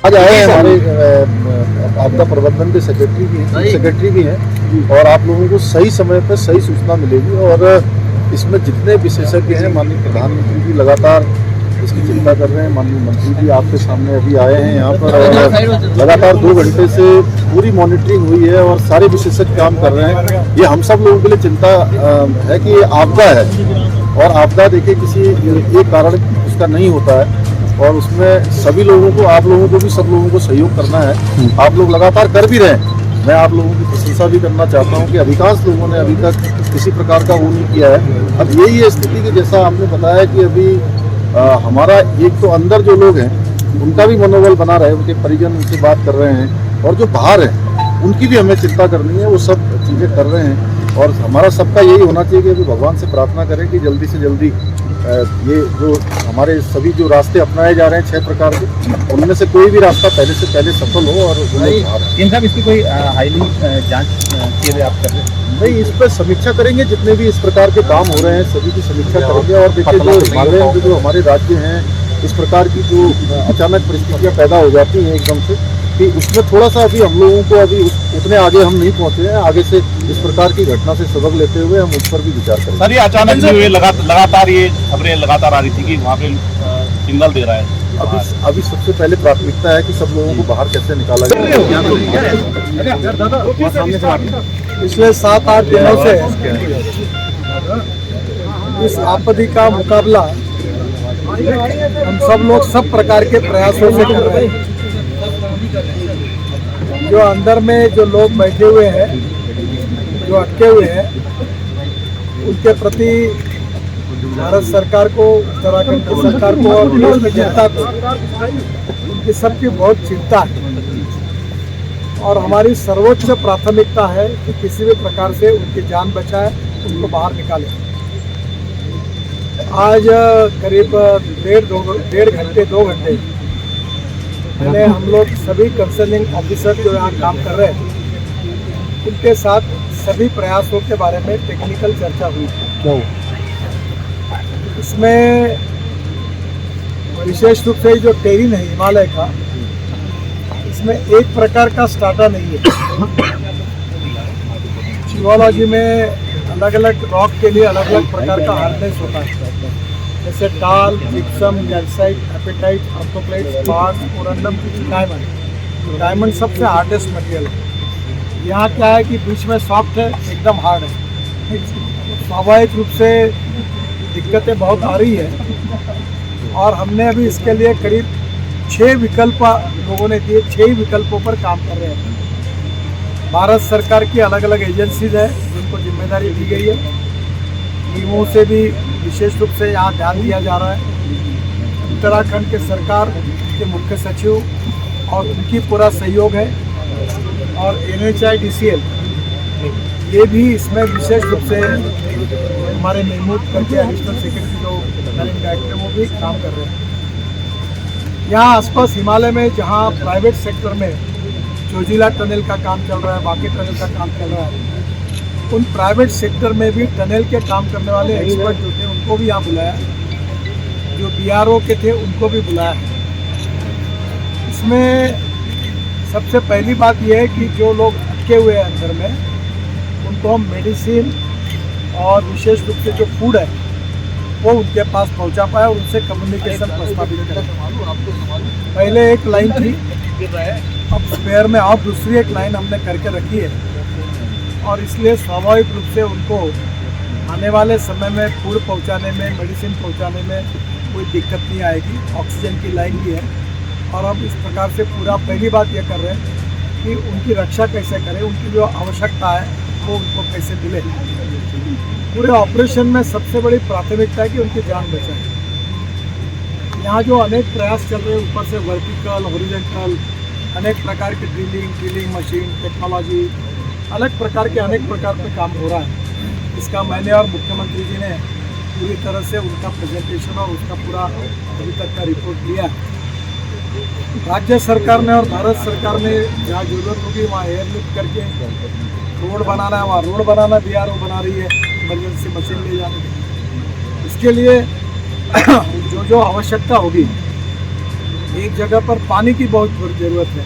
आज आए हैं हमारे आपदा प्रबंधन के सेक्रेटरी भी हैं और आप लोगों को सही समय पर सही सूचना मिलेगी। और इसमें जितने विशेषज्ञ हैं, माननीय प्रधानमंत्री भी लगातार इसकी चिंता कर रहे हैं, माननीय मंत्री भी आपके सामने अभी आए हैं यहाँ पर और लगातार 2 घंटे से पूरी मॉनिटरिंग हुई है और सारे विशेषज्ञ काम कर रहे हैं। ये हम सब लोगों के लिए चिंता है कि ये आपदा है और आपदा देखिए किसी एक कारण उसका नहीं होता है और उसमें सभी लोगों को, आप लोगों को भी, सब लोगों को सहयोग करना है। आप लोग लगातार कर भी रहे हैं। मैं आप लोगों की प्रशंसा भी करना चाहता हूं कि अधिकांश लोगों ने अभी तक किसी प्रकार का वो नहीं किया है। अब यही है स्थिति कि जैसा आपने बताया कि अभी हमारा एक तो अंदर जो लोग हैं उनका भी मनोबल बना रहे, उनके परिजन उनसे बात कर रहे हैं और जो बाहर हैं उनकी भी हमें चिंता करनी है, वो सब चीज़ें कर रहे हैं। और हमारा सबका यही होना चाहिए कि अभी भगवान से प्रार्थना करें कि जल्दी से जल्दी ये जो हमारे सभी जो रास्ते अपनाए जा रहे हैं 6 प्रकार के, उनमें से कोई भी रास्ता पहले से पहले सफल हो। और साहब इसकी कोई हाईली जांच के लिए आप कर रहे हैं? नहीं, इस पर समीक्षा करेंगे। जितने भी इस प्रकार के काम हो रहे हैं सभी की समीक्षा करेंगे। और देखिए जो हमारे राज्य हैं, इस प्रकार की जो अचानक परिस्थितियाँ पैदा हो जाती हैं एकदम से, कि उसमें थोड़ा सा अभी हम लोगों को अभी उतने आगे हम नहीं पहुंचे हैं। आगे से इस प्रकार की घटना से सबक लेते हुए हम उस पर भी विचार करें। सर, ये अचानक हुए लगातार ये खबरें लगातार आ रही थी कि वहाँ पे सिग्नल दे रहा है। अभी सबसे पहले प्राथमिकता है कि सब लोगों को बाहर कैसे निकाला जाए। पिछले 7-8 दिनों से इस आपत्ति का मुकाबला हम सब लोग सब प्रकार के प्रयासों से कर रहे हैं। जो अंदर में जो लोग बैठे हुए हैं, जो अटके हुए हैं, उनके प्रति भारत सरकार को, उत्तराखंड की सरकार को और देश की जनता को उनकी सबकी बहुत चिंता है। और हमारी सर्वोच्च प्राथमिकता है कि किसी भी प्रकार से उनकी जान बचाए, उनको बाहर निकालें। आज करीब 2 घंटे पहले हम लोग सभी कंसर्निंग ऑफिसर जो यहाँ काम कर रहे हैं उनके साथ सभी प्रयासों के बारे में टेक्निकल चर्चा हुई। इसमें विशेष रूप से जो टेरिन है हिमालय का, इसमें एक प्रकार का स्टार्टा नहीं है। जियोलॉजी में अलग अलग रॉक के लिए अलग अलग प्रकार का हार्डनेस होता है, जैसे talc, gypsum, calcite, apatite, orthoclase, spars, corundum, diamond. Diamond सबसे हार्डेस्ट मटेरियल है। यहाँ क्या है कि बीच में सॉफ्ट है, एकदम हार्ड है। स्वाभाविक रूप से दिक्कतें बहुत आ रही है और हमने अभी इसके लिए करीब 6 विकल्प लोगों ने दिए। 6 विकल्पों पर काम कर रहे हैं। भारत सरकार की अलग अलग एजेंसीज है जिनको जिम्मेदारी दी गई है। टीमों से भी विशेष रूप से यहाँ ध्यान दिया जा रहा है। उत्तराखंड के सरकार के मुख्य सचिव और उनकी पूरा सहयोग है और NHIDCL ये भी इसमें विशेष रूप से हमारे महमूद करके एडिशनल सेक्रेटरी जो मैनेजिंग डायरेक्टर वो भी काम कर रहे हैं। यहाँ आसपास हिमालय में जहाँ प्राइवेट सेक्टर में जोजिला टनल का काम चल रहा है, बाकी टनल का काम चल रहा है, उन प्राइवेट सेक्टर में भी टनल के काम करने वाले एक्सपर्ट जो थे उनको भी यहाँ बुलाया। जो BRO के थे उनको भी बुलाया। इसमें सबसे पहली बात यह है कि जो लोग अटके हुए हैं अंदर में, उनको हम मेडिसिन और विशेष रूप से जो फूड है वो उनके पास पहुंचा पाए और उनसे कम्युनिकेशन प्रस्तावित करें। पहले एक लाइन थी, अब स्पेयर में और दूसरी एक लाइन हमने करके रखी है और इसलिए स्वाभाविक रूप से उनको आने वाले समय में फूड पहुंचाने में, मेडिसिन पहुंचाने में कोई दिक्कत नहीं आएगी। ऑक्सीजन की लाइन भी है और हम इस प्रकार से पूरा पहली बात यह कर रहे हैं कि उनकी रक्षा कैसे करें, उनकी जो आवश्यकता है वो उनको कैसे मिले। पूरे ऑपरेशन में सबसे बड़ी प्राथमिकता है कि उनकी जान बचाए। यहाँ जो अनेक प्रयास चल रहे हैं, ऊपर से वर्टिकल, हॉरिजॉन्टल, अनेक प्रकार की ड्रिलिंग मशीन, टेक्नोलॉजी, अलग प्रकार के अनेक प्रकार पे काम हो रहा है। इसका मैंने और मुख्यमंत्री जी ने पूरी तरह से उनका प्रेजेंटेशन और उसका पूरा अभी तक का रिपोर्ट लिया है। राज्य सरकार ने और भारत सरकार ने जहाँ जरूरत होगी वहाँ एयरलिफ्ट करके रोड बनाना है, वहाँ रोड बनाना BRO बना रही है, इमरजेंसी मशीन ले जाने के। इसके लिए जो आवश्यकता होगी एक जगह पर पानी की बहुत ज़रूरत है,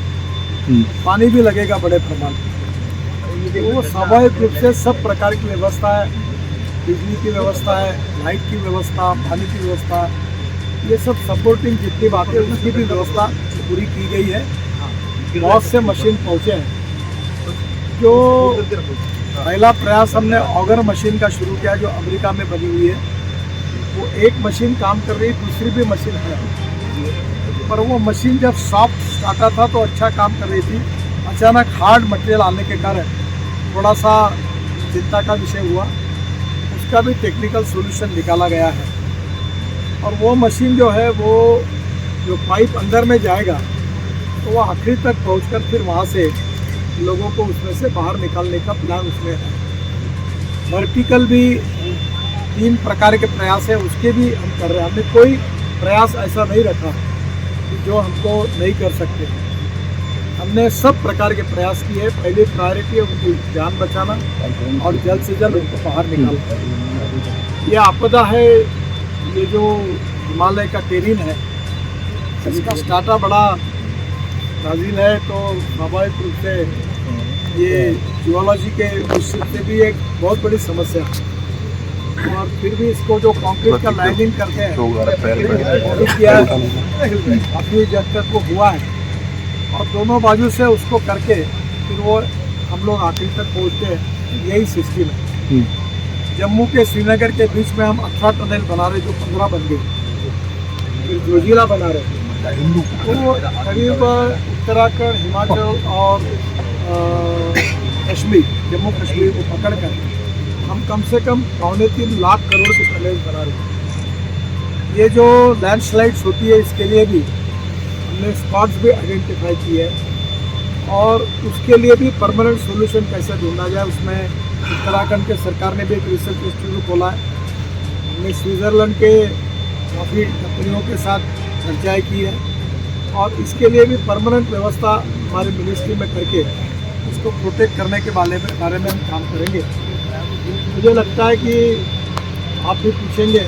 पानी भी लगेगा बड़े प्रमाण में। तो वो स्वाभाविक रूप से सब प्रकार की व्यवस्था है, बिजली की व्यवस्था है, लाइट की व्यवस्था, पानी की व्यवस्था, ये सब सपोर्टिंग जितनी बातें उसकी भी व्यवस्था पूरी की गई है। बहुत से मशीन पहुँचे हैं। जो पहला प्रयास हमने ऑगर मशीन का शुरू किया जो अमेरिका में बनी हुई है, वो एक मशीन काम कर रही है, दूसरी भी मशीन है, पर वो मशीन जब सॉफ्ट स्टार्टा था तो अच्छा काम कर रही थी। अचानक हार्ड मटेरियल आने के कारण थोड़ा सा चिंता का विषय हुआ। उसका भी टेक्निकल सॉल्यूशन निकाला गया है और वो मशीन जो है वो जो पाइप अंदर में जाएगा तो वो आखिरी तक पहुंचकर फिर वहाँ से लोगों को उसमें से बाहर निकालने का प्लान उसमें है। वर्टिकल भी 3 प्रकार के प्रयास है, उसके भी हम कर रहे हैं। हमने कोई प्रयास ऐसा नहीं रखा कि जो हमको नहीं कर सकते। हमने सब प्रकार के प्रयास किए। पहली प्रायोरिटी है उनकी जान बचाना और जल्द से जल्द उनको बाहर निकालना। ये आपदा है, ये जो हिमालय का टेरिन है इसका स्टार्टा बड़ा नाज़िल है, तो स्वाभाविक रूप से ये जियोलॉजी के दृष्टि से भी एक बहुत बड़ी समस्या है। और फिर भी इसको जो कंक्रीट का लाइनिंग करते हैं वो भी किया है, काफ़ी जब तक वो हुआ है और दोनों बाजू से उसको करके फिर वो हम लोग आखिर तक पहुँचते हैं। यही सिस्टम है। जम्मू के श्रीनगर के बीच में हम 18 टनल बना रहे जो 15 बन गए, फिर जोजिला बना रहे। तो करीब उत्तराखंड, हिमाचल और कश्मीर, जम्मू कश्मीर को पकड़ कर हम कम से कम 2.25 लाख करोड़ के टनल बना रहे हैं। ये जो लैंडस्लाइड्स होती है इसके लिए भी हमने स्पॉट्स भी आइडेंटिफाई किए हैं और उसके लिए भी परमानेंट सोल्यूशन कैसे ढूंढा जाए। उसमें उत्तराखंड के सरकार ने भी एक रिसर्च इंस्टीट्यूट खोला है। हमने स्विट्ज़रलैंड के काफ़ी कंपनियों के साथ चर्चाएँ की है और इसके लिए भी परमानेंट व्यवस्था हमारे मिनिस्ट्री में करके इसको प्रोटेक्ट करने के बारे में हम काम करेंगे। मुझे लगता है कि आप भी पूछेंगे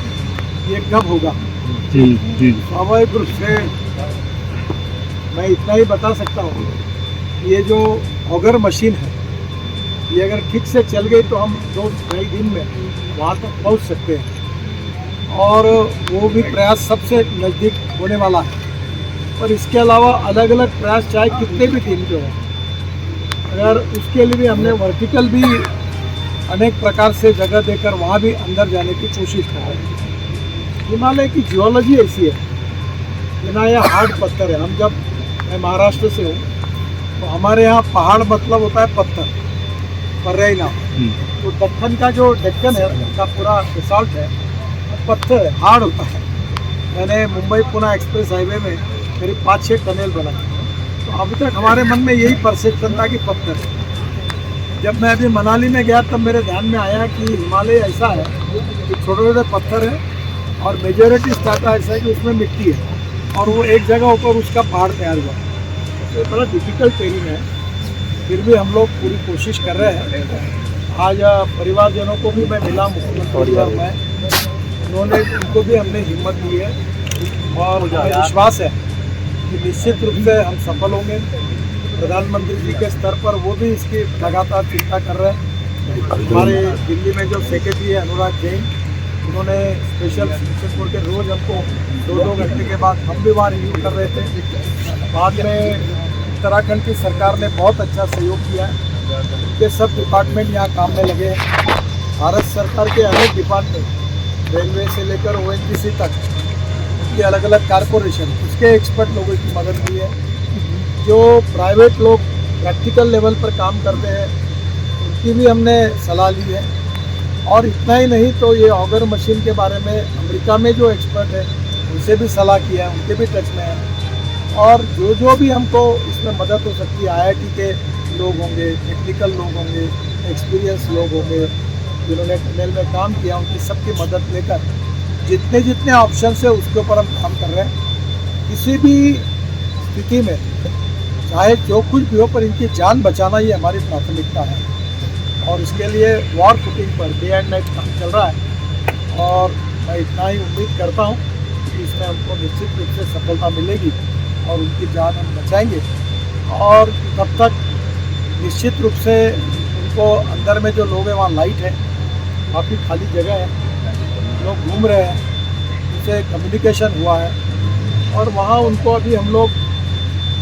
ये कब होगा। स्वाभाविक रूप से मैं इतना ही बता सकता हूँ, ये जो ऑगर मशीन है ये अगर ठीक से चल गई तो हम 2-2.5 दिन में वहाँ तक पहुँच सकते हैं और वो भी प्रयास सबसे नज़दीक होने वाला है। पर इसके अलावा अलग अलग प्रयास चाहे कितने भी टीम के हों, अगर उसके लिए भी हमने वर्टिकल भी अनेक प्रकार से जगह देकर वहाँ भी अंदर जाने की कोशिश कर रहे हैं। हिमालय की जियोलॉजी ऐसी है, बिना ये हार्ड पत्थर है। हम जब मैं महाराष्ट्र से हूँ तो हमारे यहाँ पहाड़ मतलब होता है पत्थर, पर्यायी नाम। तो दक्कन का जो डेक्कन है उनका पूरा रिसॉर्ट है पत्थर है, हार्ड होता है। मैंने मुंबई पुणे एक्सप्रेस हाईवे में करीब 5-6 टनल बनाए, तो अभी तक हमारे मन में यही परसेप्शन था कि पत्थर है। जब मैं अभी मनाली में गया तब मेरे ध्यान में आया कि हिमालय ऐसा है कि छोटे छोटे पत्थर है और मेजॉरिटी स्टार्टा ऐसा है कि उसमें मिट्टी है और वो एक जगह ऊपर उसका पहाड़ तैयार हुआ। तो बड़ा डिफिकल्ट टेरिन है, फिर भी हम लोग पूरी कोशिश कर रहे हैं। आज परिवारजनों को भी मैं मिला, मुख्यमंत्री और मैं, उन्होंने उनको भी हमने हिम्मत दी है और मुझे विश्वास है कि निश्चित रूप से हम सफल होंगे। प्रधानमंत्री जी के स्तर पर वो भी इसकी लगातार चिंता कर रहे हैं। हमारे दिल्ली में जो सेक्रेटरी है अनुराग जैन, उन्होंने स्पेशल सेक्शन खोल के रोज़ हमको 2-2 घंटे के बाद हम भी वहाँ रिव्यू कर रहे थे। बाद में उत्तराखंड की सरकार ने बहुत अच्छा सहयोग किया है। ये सब डिपार्टमेंट यहाँ काम में लगे हैं। भारत सरकार के अनेक डिपार्टमेंट, रेलवे से लेकर ONGC तक के अलग अलग कारपोरेशन, उसके एक्सपर्ट लोगों की मदद ली है। जो प्राइवेट लोग प्रैक्टिकल लेवल पर काम करते हैं उनकी भी हमने सलाह ली है। और इतना ही नहीं तो ये ऑगर मशीन के बारे में अमेरिका में जो एक्सपर्ट है उनसे भी सलाह किया है, उनके भी टच में है। और जो भी हमको इसमें मदद हो सकती है, IIT के लोग होंगे, टेक्निकल लोग होंगे, एक्सपीरियंस लोग होंगे जिन्होंने टनल में काम किया, उनकी सबकी मदद लेकर जितने ऑप्शन है उसके ऊपर हम काम कर रहे हैं। किसी भी स्थिति में चाहे जो कुछ भी हो, पर इनकी जान बचाना ये हमारी प्राथमिकता है और इसके लिए war footing per day and night काम चल रहा है। और मैं इतना ही उम्मीद करता हूँ कि इसमें हमको निश्चित रूप से सफलता मिलेगी और उनकी जान हम बचाएंगे। और तब तक निश्चित रूप से उनको अंदर में जो लोग हैं वहाँ लाइट है, काफ़ी खाली जगह है, लोग घूम रहे हैं, उनसे कम्युनिकेशन हुआ है और वहाँ उनको अभी हम लोग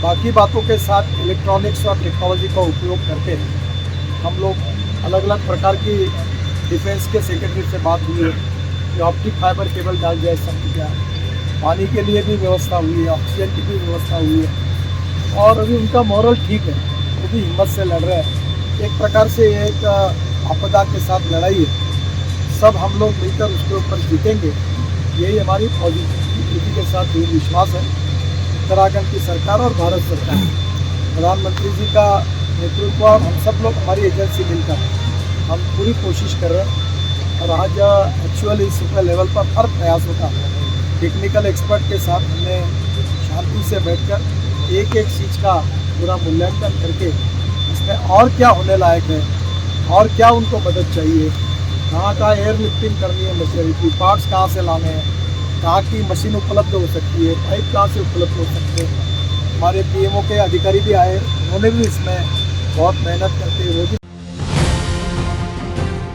बाकी बातों के साथ इलेक्ट्रॉनिक्स और टेक्नोलॉजी का उपयोग करके हम लोग अलग अलग प्रकार की डिफेंस के सेक्रेटरी से बात हुई है कि ऑप्टिक फाइबर केबल डाल जाए, सब क्या पानी के लिए भी व्यवस्था हुई है, ऑक्सीजन की भी व्यवस्था हुई है और अभी उनका मॉरल ठीक है, वो भी हिम्मत से लड़ रहे हैं। एक प्रकार से ये एक आपदा के साथ लड़ाई है, सब हम लोग मिलकर उसके ऊपर जीतेंगे, यही हमारी पॉजिटिविटी के साथ ये विश्वास है। उत्तराखंड की सरकार और भारत सरकार, प्रधानमंत्री जी का नेतृत्व और हम सब लोग, हमारी एजेंसी मिलकर हम पूरी कोशिश कर रहे हैं और आज एक्चुअली इस लेवल पर हर प्रयास होता है। टेक्निकल एक्सपर्ट के साथ हमने शांति से बैठकर एक एक चीज़ का पूरा मूल्यांकन करके इसमें और क्या होने लायक है और क्या उनको मदद चाहिए, कहाँ कहाँ एयर लिफ्टिंग करनी है, मशीनरी की पार्ट्स कहाँ से लाने हैं, कहाँ की मशीन उपलब्ध हो सकती है, पाइप कहाँ से उपलब्ध हो सकते हैं। हमारे पीएमओ के अधिकारी भी आए, उन्होंने भी इसमें बहुत मेहनत करके वो भी